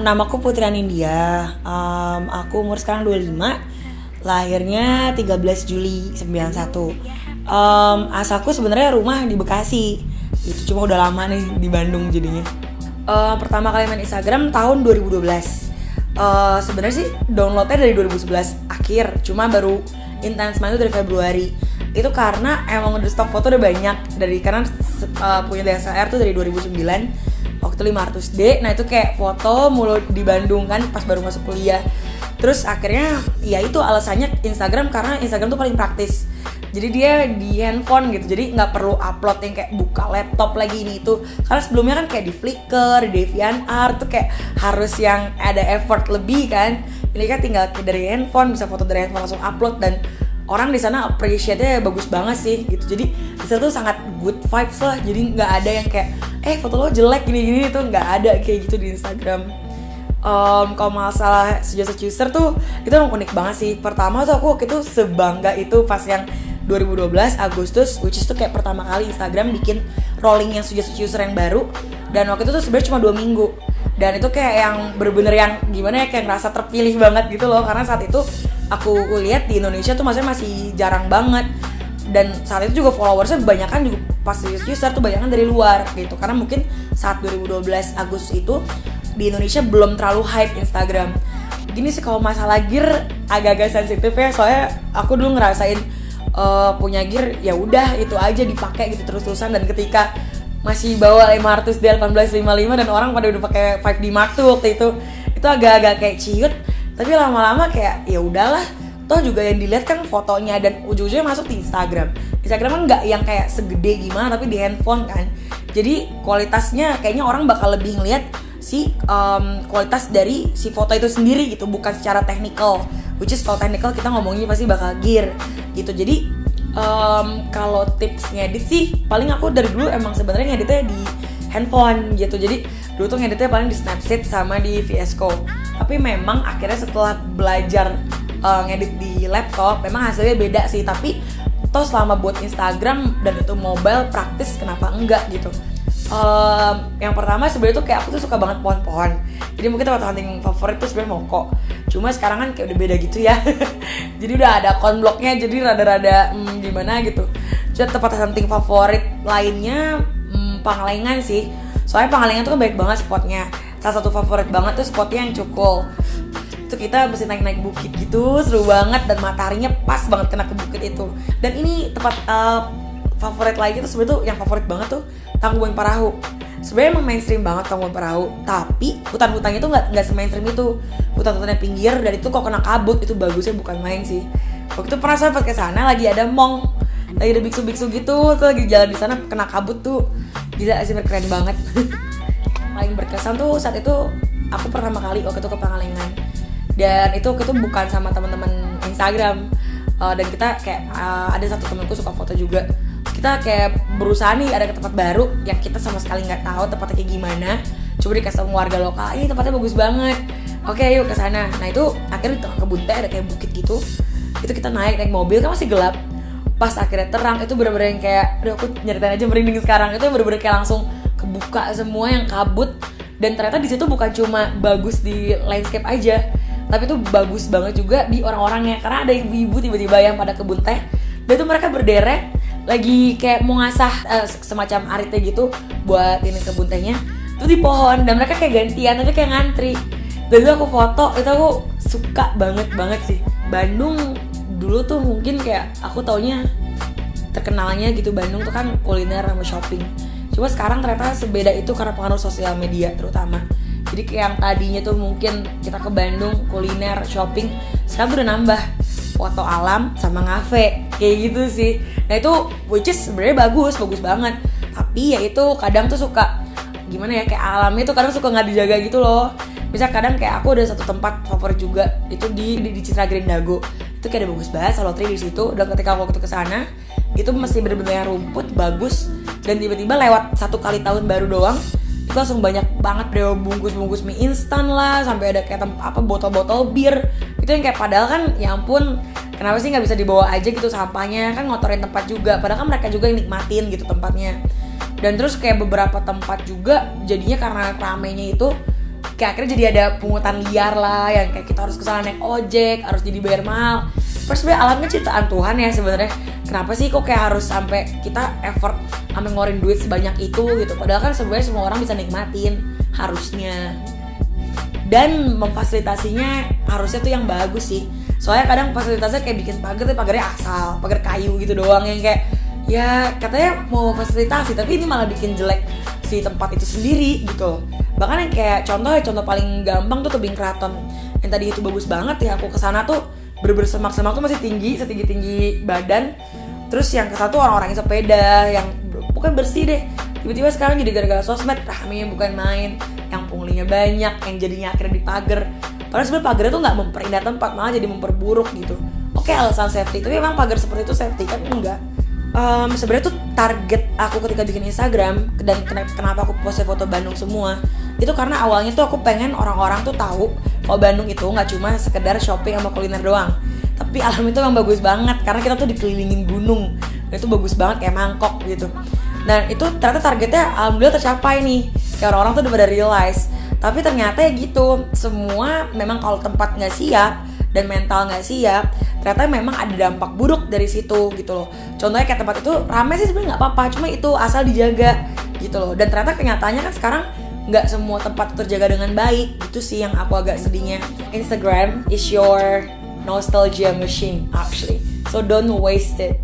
Namaku Putri Anindya. Aku umur sekarang 25. Lahirnya 13 Juli 91. Asalku sebenarnya rumah di Bekasi. Itu cuma udah lama nih di Bandung jadinya. Pertama kali main Instagram tahun 2012. Sebenarnya sih downloadnya dari 2011 akhir, cuma baru intens main itu dari Februari. Itu karena emang udah stok foto udah banyak karena punya DSLR tuh dari 2009 waktu 500D. Nah itu kayak foto mulu di Bandung kan pas baru masuk kuliah. Terus akhirnya ya itu alasannya Instagram, karena Instagram tuh paling praktis. Jadi dia di handphone gitu, jadi nggak perlu upload yang kayak buka laptop lagi ini itu. Karena sebelumnya kan kayak di Flickr, di DeviantArt tuh kayak harus yang ada effort lebih kan. Ini kan tinggal dari handphone, bisa foto dari handphone langsung upload, dan orang di sana appreciate-nya bagus banget sih gitu. Jadi di sana tuh sangat good vibes lah. Jadi nggak ada yang kayak foto lo jelek gini-gini, tuh nggak ada kayak gitu di Instagram. Kalau masalah sejasa user tuh itu emang unik banget sih. Pertama tuh aku waktu itu sebangga itu pas yang 2012 Agustus, which is tuh kayak pertama kali Instagram bikin rolling yang sejasa user yang baru. Dan waktu itu tuh sebenarnya cuma 2 minggu. Dan itu kayak yang bener-bener yang gimana ya, kayak ngerasa terpilih banget gitu loh. Karena saat itu aku lihat di Indonesia tuh maksudnya masih jarang banget. Dan saat itu juga followersnya kebanyakan juga pas user tuh banyakan dari luar gitu. Karena mungkin saat 2012 Agustus itu di Indonesia belum terlalu hype Instagram. Gini sih kalau masalah gear agak-agak sensitif ya, soalnya aku dulu ngerasain punya gear ya udah itu aja dipakai gitu terus-terusan. Dan ketika masih bawa 500D 1855 dan orang pada udah pakai 5D Mark II waktu itu agak-agak kayak ciut. Tapi lama-lama kayak ya udahlah, toh juga yang dilihat kan fotonya, dan ujung-ujungnya masuk di Instagram. Instagram kan nggak yang kayak segede gimana, tapi di handphone kan. Jadi kualitasnya kayaknya orang bakal lebih ngeliat si kualitas dari si foto itu sendiri gitu, bukan secara technical. Which is kalau technical kita ngomongnya pasti bakal gear gitu. Jadi kalau tips ngedit sih paling aku dari dulu emang sebenarnya ngeditnya di handphone gitu. Jadi dulu tuh ngeditnya paling di Snapseed sama di VS Code. Tapi memang akhirnya setelah belajar ngedit di laptop memang hasilnya beda sih. Tapi toh selama buat Instagram dan itu mobile praktis, kenapa enggak gitu. Yang pertama sebenarnya tuh kayak aku tuh suka banget pohon-pohon. Jadi mungkin tempat hunting favorit tuh sebenarnya Moko. Cuma sekarang kan kayak udah beda gitu ya. Jadi udah ada konbloknya, jadi rada-rada gimana gitu. Jadi tempat hunting favorit lainnya Pangalengan sih. Soalnya Pangalengan tuh kan baik banget spotnya. Salah satu favorit banget tuh spotnya yang Cukul. Itu kita mesti naik-naik bukit gitu, seru banget, dan mataharinya pas banget kena ke bukit itu. Dan ini tempat favorit lagi tuh sebenarnya tuh yang favorit banget tuh Tangkuban Parahu. Sebenarnya emang mainstream banget Tangkuban Parahu, tapi hutan-hutannya tuh nggak se-mainstream itu. Hutan-hutannya pinggir, dan itu kok kena kabut itu bagusnya bukan main sih. Waktu itu pernah saya pas ke sana lagi ada mong, lagi ada biksu-biksu gitu, tuh lagi jalan di sana kena kabut tuh. Gila sih, keren banget. Paling berkesan tuh saat itu aku pertama kali waktu itu ke Pangalengan. Dan itu waktu itu bukan sama teman-teman Instagram. Dan kita kayak ada satu temanku suka foto juga. Kita kayak berusaha nih ada ke tempat baru yang kita sama sekali nggak tahu tempatnya kayak gimana. Coba dikasih tahu warga lokal, ini tempatnya bagus banget. Oke, yuk ke sana. Nah itu akhirnya di tengah kebun teh ada kayak bukit gitu. Itu kita naik mobil kan masih gelap. Pas akhirnya terang itu bener-bener yang kayak, aduh aku nyeritain aja merinding sekarang. Itu bener-bener kayak langsung kebuka semua yang kabut. Dan ternyata di situ bukan cuma bagus di landscape aja, tapi itu bagus banget juga di orang-orangnya. Karena ada ibu-ibu tiba-tiba yang pada kebun teh, dan itu mereka berderet lagi kayak mau ngasah semacam aritnya gitu buat ini kebun tehnya itu di pohon, dan mereka kayak gantian aja kayak ngantri. Dan itu aku foto, itu aku suka banget sih. Bandung dulu tuh mungkin kayak aku taunya terkenalnya gitu, Bandung tuh kan kuliner sama shopping. Cuma sekarang ternyata sebeda itu karena pengaruh sosial media terutama. Jadi kayak yang tadinya tuh mungkin kita ke Bandung kuliner shopping, sekarang tuh udah nambah foto alam sama ngafe kayak gitu sih. Nah itu which is sebenarnya bagus banget. Tapi ya itu kadang tuh suka gimana ya, kayak alamnya tuh kadang suka nggak dijaga gitu loh. Misal kadang kayak aku ada satu tempat favorit juga itu di Citra Green Dago. Itu kayak ada bagus banget Solo Tree di situ. Dan ketika aku waktu ke sana itu masih bener-bener rumput bagus, dan tiba-tiba lewat 1 kali tahun baru doang itu langsung banyak banget deh bungkus-bungkus mie instan lah, sampai ada kayak botol-botol bir. Itu yang kayak padahal kan ya ampun, kenapa sih nggak bisa dibawa aja gitu sampahnya, kan ngotorin tempat juga. Padahal kan mereka juga yang nikmatin gitu tempatnya. Dan terus kayak beberapa tempat juga jadinya karena ramenya itu kayak akhirnya jadi ada pungutan liar lah, yang kayak kita harus kesana naik ojek, harus jadi bayar mahal. Terus sebenarnya alamnya ciptaan Tuhan ya sebenarnya. Kenapa sih kok kayak harus sampai kita effort sampai ngeluarin duit sebanyak itu gitu? Padahal kan sebenarnya semua orang bisa nikmatin harusnya. Dan memfasilitasinya harusnya tuh yang bagus sih. Soalnya kadang fasilitasnya kayak bikin pagar, tapi pagarnya asal, pagar kayu gitu doang, yang kayak ya katanya mau fasilitasi tapi ini malah bikin jelek si tempat itu sendiri gitu. Bahkan yang kayak contoh paling gampang tuh Tebing Keraton, yang tadi itu bagus banget ya, aku kesana tuh bener-bener semak-semak tuh masih tinggi, setinggi-tinggi badan. Terus yang kesana tuh orang-orang yang sepeda, yang bukan bersih deh. Tiba-tiba sekarang jadi gara-gara sosmed ramenya bukan main, yang punglinya banyak, yang jadinya akhirnya dipager. Padahal sebenarnya pagernya tuh nggak memperindah tempat, malah jadi memperburuk gitu. Oke, alasan safety, tapi emang pagar seperti itu safety kan? Enggak. Sebenarnya tuh target aku ketika bikin Instagram dan kenapa aku post foto Bandung semua itu karena awalnya tuh aku pengen orang-orang tuh tahu kalau Bandung itu nggak cuma sekedar shopping sama kuliner doang, tapi alam itu emang bagus banget karena kita tuh dikelilingin gunung dan itu bagus banget kayak mangkok gitu. Dan itu ternyata targetnya alhamdulillah tercapai nih, kayak orang-orang tuh udah pada realize. Tapi ternyata ya gitu, semua memang kalau tempat nggak siap dan mental nggak siap, ternyata memang ada dampak buruk dari situ gitu loh. Contohnya kayak tempat itu ramai sih sebenarnya nggak apa-apa, cuma itu asal dijaga gitu loh. Dan ternyata kenyataannya kan sekarang nggak semua tempat terjaga dengan baik. Itu sih yang aku agak sedihnya. Instagram is your nostalgia machine actually, so don't waste it.